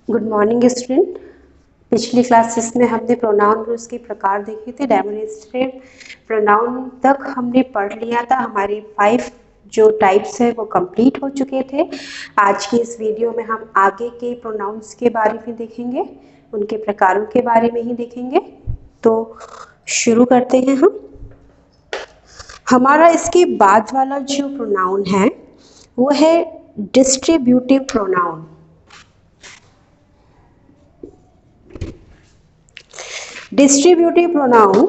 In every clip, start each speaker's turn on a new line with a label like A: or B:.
A: Good morning student. पिछली classes में हमने प्रोनाउन और उसके प्रकार देखे थे। डेमोन्स्ट्रेटिव प्रोनाउन तक हमने पढ़ लिया था। हमारे 5 जो टाइप्स है वो कंप्लीट हो चुके थे। आज की इस वीडियो में हम आगे के प्रोनाउंस के बारे में देखेंगे, उनके प्रकारों के बारे में ही देखेंगे। तो शुरू करते हैं हम। हमारा इसके बाद वाला जो प्रोनाउन है वो है डिस्ट्रीब्यूटिव प्रोनाउन। डिस्ट्रीब्यूटिव प्रोनाउन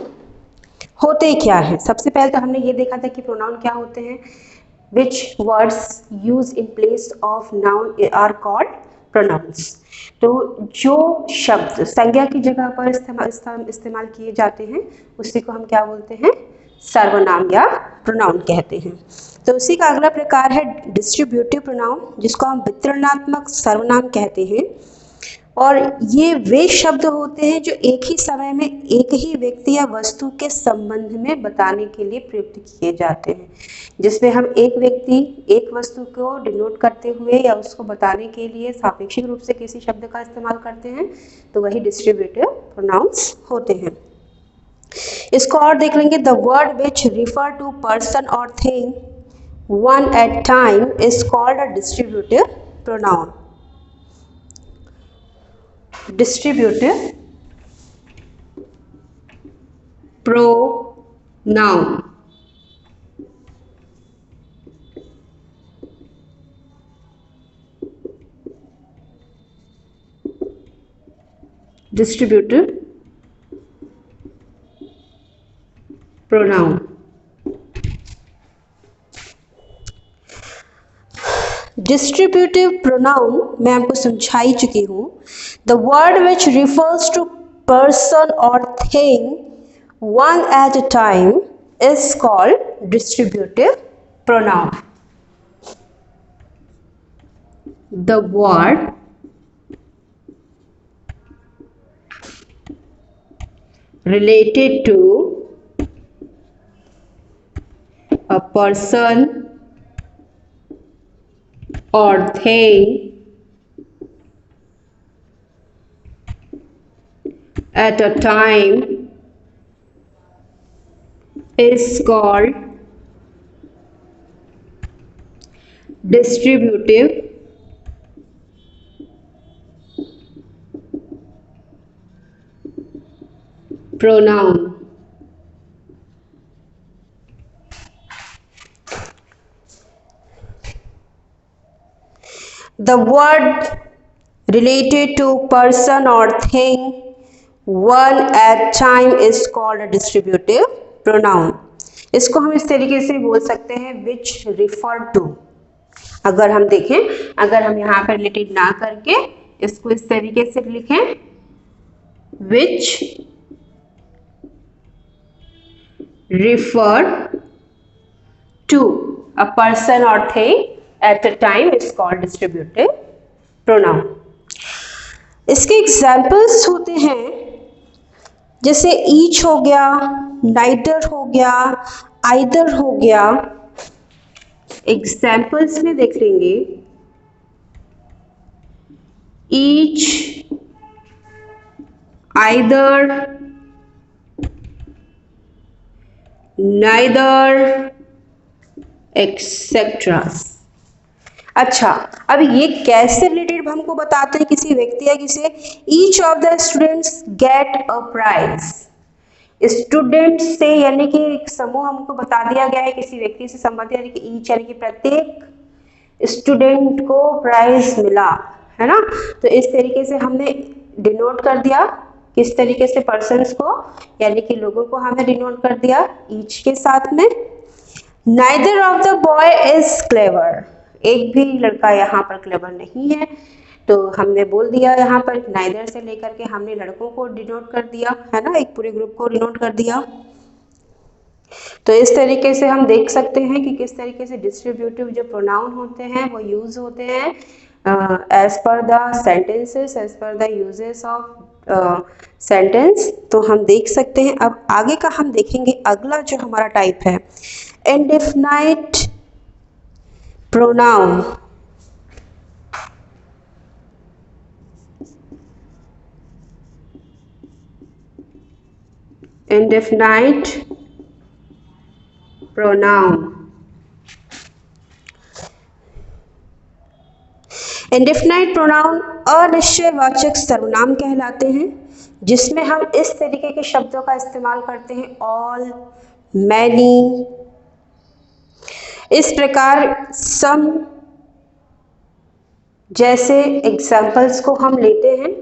A: होते क्या है? सबसे पहले तो हमने ये देखा था कि प्रोनाउन क्या होते हैं। Which words use in place of noun are called pronouns. तो जो शब्द संज्ञा की जगह पर इस्तेमाल किए जाते हैं उसी को हम क्या बोलते हैं? सर्वनाम या प्रोनाउन कहते हैं। तो उसी का अगला प्रकार है डिस्ट्रीब्यूटिव प्रोनाउन, जिसको हम वितरणात्मक सर्वनाम कहते हैं। और ये वे शब्द होते हैं जो एक ही समय में एक ही व्यक्ति या वस्तु के संबंध में बताने के लिए प्रयुक्त किए जाते हैं, जिसमें हम एक व्यक्ति एक वस्तु को डिनोट करते हुए या उसको बताने के लिए सापेक्षिक रूप से किसी शब्द का इस्तेमाल करते हैं, तो वही डिस्ट्रीब्यूटिव प्रोनाउंस होते हैं। इसको और देख लेंगे। The word which refer to person और thing one at time is called a distributive pronoun. Distributive pronoun distributive pronoun. Distributive pronoun मैं आपको समझा ही चुकी हूँ। The word which refers to person और thing one at a time is called distributive pronoun. The word related to a person or thing at a time is called distributive pronoun. The word related to person or thing one at time is called a distributive pronoun. इसको हम इस तरीके से बोल सकते हैं which refer to। अगर हम देखें, अगर हम यहाँ पर रिलेटेड ना करके इसको इस तरीके से लिखें which refer to a person or thing at a time is called distributive pronoun. इसके एग्जाम्पल्स होते हैं जैसे ईच हो गया, नाइदर हो गया, आइदर हो गया। एग्जाम्पल्स में देख लेंगे ईच, आइदर, नाइदर एक्सेट्रा। अच्छा, अब ये कैसे रिलेटेड हमको बताते हैं किसी व्यक्ति या किसी। Each of the students get a prize. Student से यानी कि एक समूह हमको बता दिया गया है, किसी व्यक्ति से संबंधित, यानी कि ईच यानी कि प्रत्येक स्टूडेंट को प्राइज मिला है ना। तो इस तरीके से हमने डिनोट कर दिया, किस तरीके से पर्सन्स को यानी कि लोगों को हमने डिनोट कर दिया ईच के साथ में। Neither of the boy is clever. एक भी लड़का यहाँ पर क्लेवर नहीं है, तो हमने बोल दिया यहाँ पर नाइदर से लेकर के हमने लड़कों को डिनोट कर दिया है ना, एक पूरे ग्रुप को डिनोट कर दिया। तो इस तरीके से हम देख सकते हैं कि किस तरीके से डिस्ट्रीब्यूटिव जो प्रोनाउन होते हैं वो यूज होते हैं as per the sentences, as per the usages of sentence. तो हम देख सकते हैं। अब आगे का हम देखेंगे, अगला जो हमारा टाइप है indefinite pronoun. indefinite pronoun। Indefinite pronoun अनिश्चयवाचक सर्वनाम कहलाते हैं, जिसमें हम इस तरीके के शब्दों का इस्तेमाल करते हैं ऑल, मैनी। इस प्रकार सम जैसे एग्जाम्पल्स को हम लेते हैं,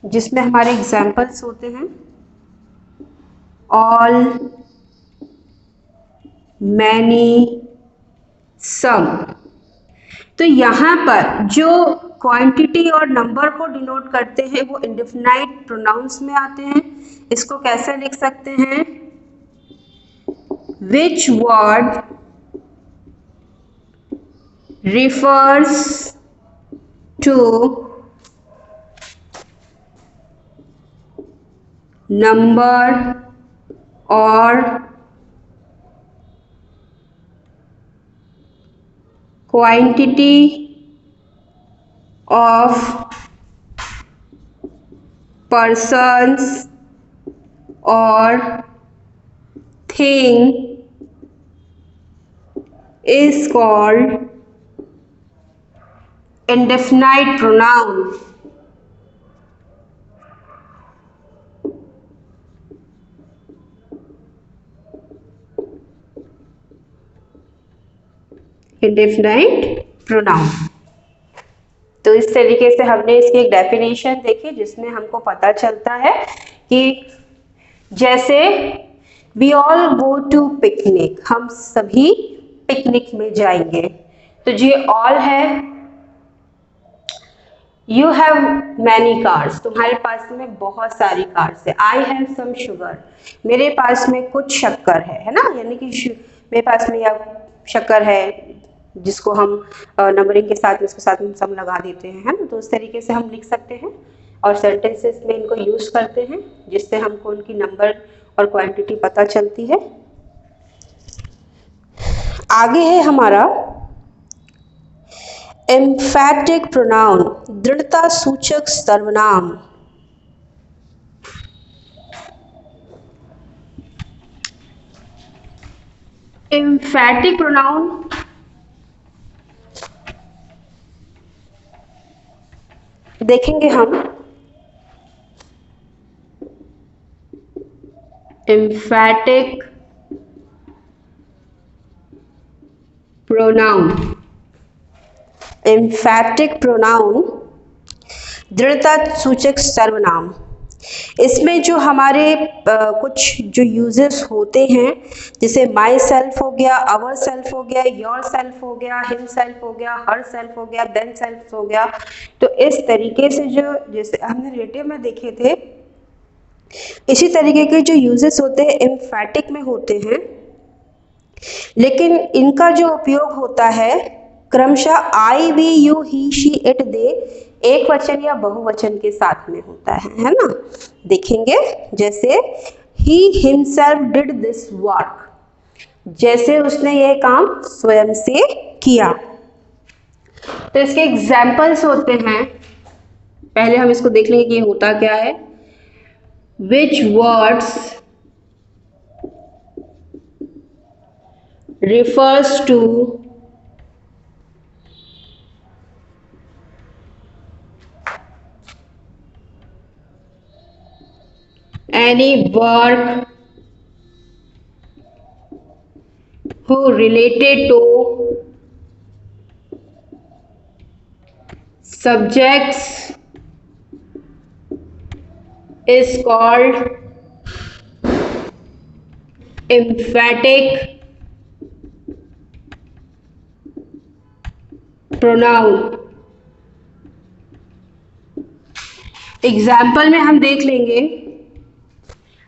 A: जिसमें हमारे एग्जाम्पल्स होते हैं ऑल, मैनी, सम। तो यहाँ पर जो क्वांटिटी और नंबर को डिनोट करते हैं वो इंडेफिनाइट प्रोनाउंस में आते हैं। इसको कैसे लिख सकते हैं? Which word refers to number or quantity of persons or thing is called indefinite pronoun। Indefinite pronoun. तो इस तरीके से हमने इसकी एक डेफिनेशन देखी, जिसमें हमको पता चलता है कि जैसे we all go to picnic, हम सभी पिकनिक में जाएंगे। तो ये ऑल है। यू हैव मैनी कार्स, तुम्हारे पास में बहुत सारी कार्स है। आई हैव सम शुगर, मेरे पास में कुछ शक्कर है ना, यानी कि मेरे पास में या शक्कर है, जिसको हम नंबरिंग के साथ में इसके साथ में सम लगा देते हैं, है ना। तो उस तरीके से हम लिख सकते हैं और सेंटेंसेस में इनको यूज करते हैं, जिससे हमको उनकी नंबर और क्वांटिटी पता चलती है। आगे है हमारा एम्फैटिक प्रोनाउन, दृढ़ता सूचक सर्वनाम। एम्फैटिक प्रोनाउन देखेंगे हम। एम्फैटिक प्रोनाउन, एम्फैटिक प्रोनाउन दृढ़ता सूचक सर्वनाम। इसमें जो हमारे कुछ जो यूजेस होते हैं, जैसे माई सेल्फ हो गया, अवर सेल्फ हो गया, योर सेल्फ हो गया, हिम सेल्फ हो गया, हर सेल्फ हो गया, देम सेल्फ हो गया। तो इस तरीके से जो जैसे हमने रिलेटिव में देखे थे, इसी तरीके के जो यूजेस होते हैं एम्फैटिक में होते हैं, लेकिन इनका जो उपयोग होता है क्रमशः I, we, you, he, she, it, they एक वचन या बहुवचन के साथ में होता है ना। देखेंगे जैसे he himself did this work, जैसे उसने ये काम स्वयं से किया। तो इसके एग्जाम्पल्स होते हैं, पहले हम इसको देख लेंगे कि ये होता क्या है। विच words refers to any work who related to subjects is called emphatic pronoun. Example में हम देख लेंगे,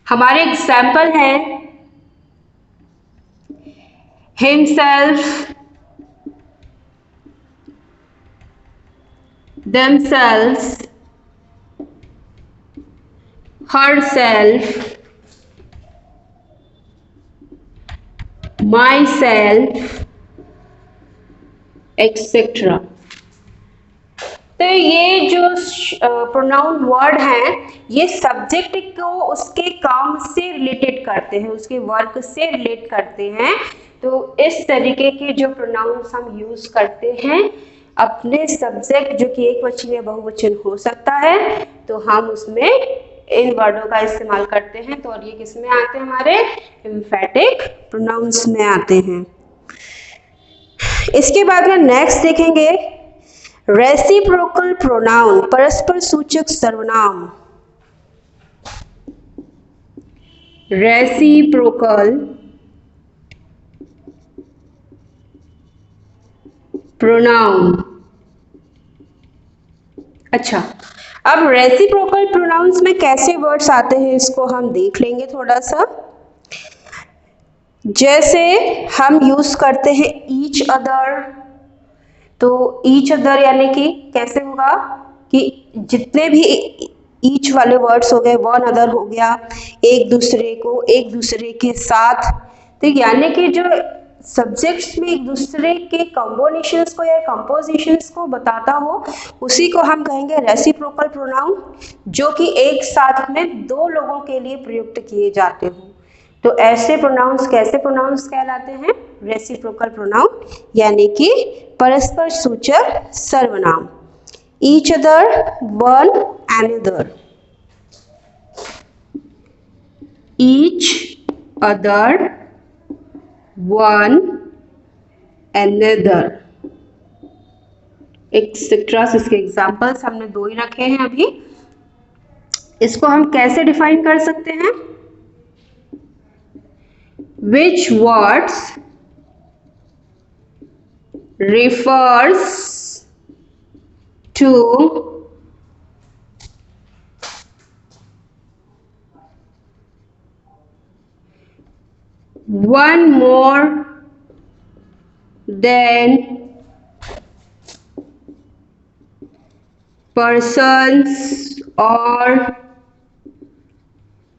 A: हमारे एग्जाम्पल हैं himself, themselves, herself, myself, etcetera. तो ये जो प्रोनाउन वर्ड हैं ये सब्जेक्ट को उसके काम से रिलेटेड करते हैं, उसके वर्क से रिलेट करते हैं। तो इस तरीके के जो प्रोनाउंस हम यूज करते हैं अपने सब्जेक्ट जो कि एक वचन या बहुवचन हो सकता है, तो हम उसमें इन वर्डों का इस्तेमाल करते हैं। तो और ये किस में आते हैं, हमारे एम्फेटिक प्रोनाउंस में आते हैं। इसके बाद में नेक्स्ट देखेंगे रेसिप्रोकल प्रोनाउन, परस्पर सूचक सर्वनाम। Reciprocal pronoun. अच्छा, अब रेसिप्रोकल प्रोनाउंस में कैसे वर्ड्स आते हैं इसको हम देख लेंगे थोड़ा सा। जैसे हम यूज करते हैं ईच अदर, तो ईच अदर यानी कि कैसे होगा कि जितने भी ईच वाले वर्ड्स हो गए, वन अदर हो गया, एक दूसरे को, एक दूसरे के साथ, तो यानी कि जो सब्जेक्ट्स में एक दूसरे के कॉम्बिनेशंस को या कंपोजिशंस को बताता हो उसी को हम कहेंगे रेसिप्रोकल प्रोनाउन, जो कि एक साथ में दो लोगों के लिए प्रयुक्त किए जाते हो। तो ऐसे प्रोनाउंस कैसे प्रोनाउंस कहलाते हैं, रेसिप्रोकल प्रोनाउन, यानी कि परस्पर सूचक सर्वनाम। Each other, one another. Each other, one another, etcetera. इसके एग्जाम्पल्स हमने दो ही रखे हैं अभी। इसको हम कैसे डिफाइन कर सकते हैं, which words refers to one more than persons or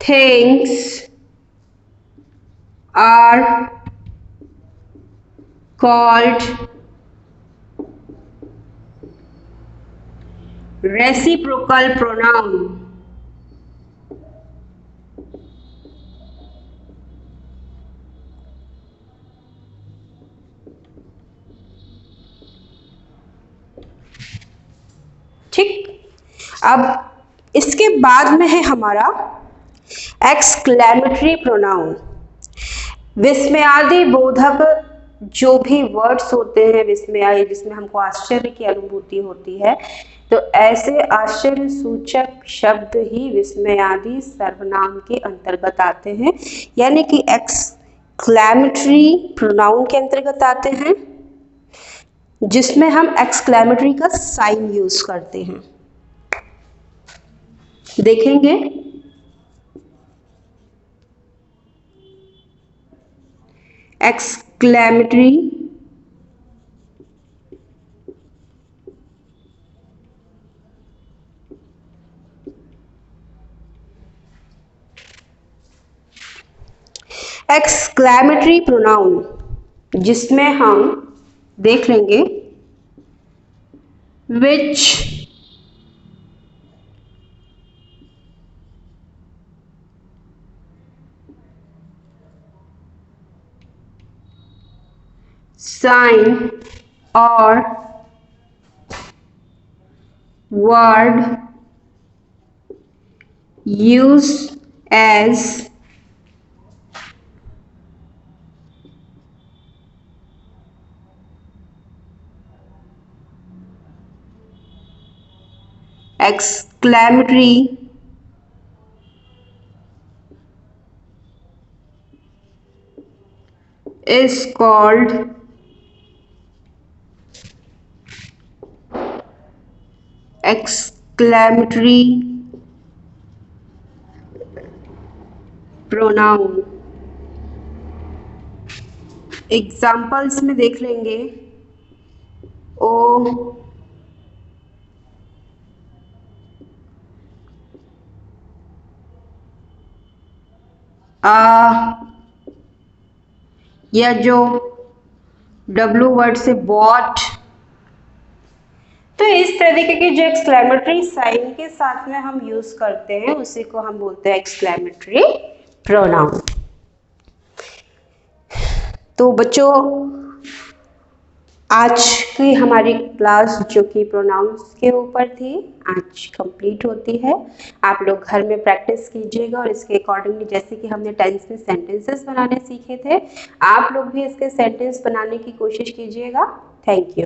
A: things are called reciprocal pronoun। ठीक, अब इसके बाद में है हमारा एक्सक्लेमेटरी प्रोनाउन। विस्मयादि बोधक जो भी वर्ड्स होते हैं विस्मयादि, जिसमें हमको आश्चर्य की अनुभूति होती है, तो ऐसे आश्चर्य सूचक शब्द ही विस्मयादि सर्वनाम के अंतर्गत आते हैं, यानी कि एक्सक्लेमेटरी प्रोनाउन के अंतर्गत आते हैं, जिसमें हम एक्सक्लेमेटरी का साइन यूज करते हैं। देखेंगे एक्सक्लेमेटरी एक्सक्लेमेटरी प्रोनाउन, जिसमें हम देख लेंगे which sign or word used as exclamatory is called exclamatory pronoun। Examples में देख लेंगे ओ, या जो W वर्ड से बॉट, तो इस तरीके के जो एक्सक्लेमेटरी साइन के साथ में हम यूज करते हैं उसी को हम बोलते हैं एक्सक्लेमेटरी प्रोनाउन। तो बच्चों आज की हमारी क्लास जो कि प्रोनाउंस के ऊपर थी आज कंप्लीट होती है। आप लोग घर में प्रैक्टिस कीजिएगा और इसके अकॉर्डिंगली जैसे कि हमने टेंस में सेंटेंसेस बनाने सीखे थे आप लोग भी इसके सेंटेंस बनाने की कोशिश कीजिएगा। Thank you.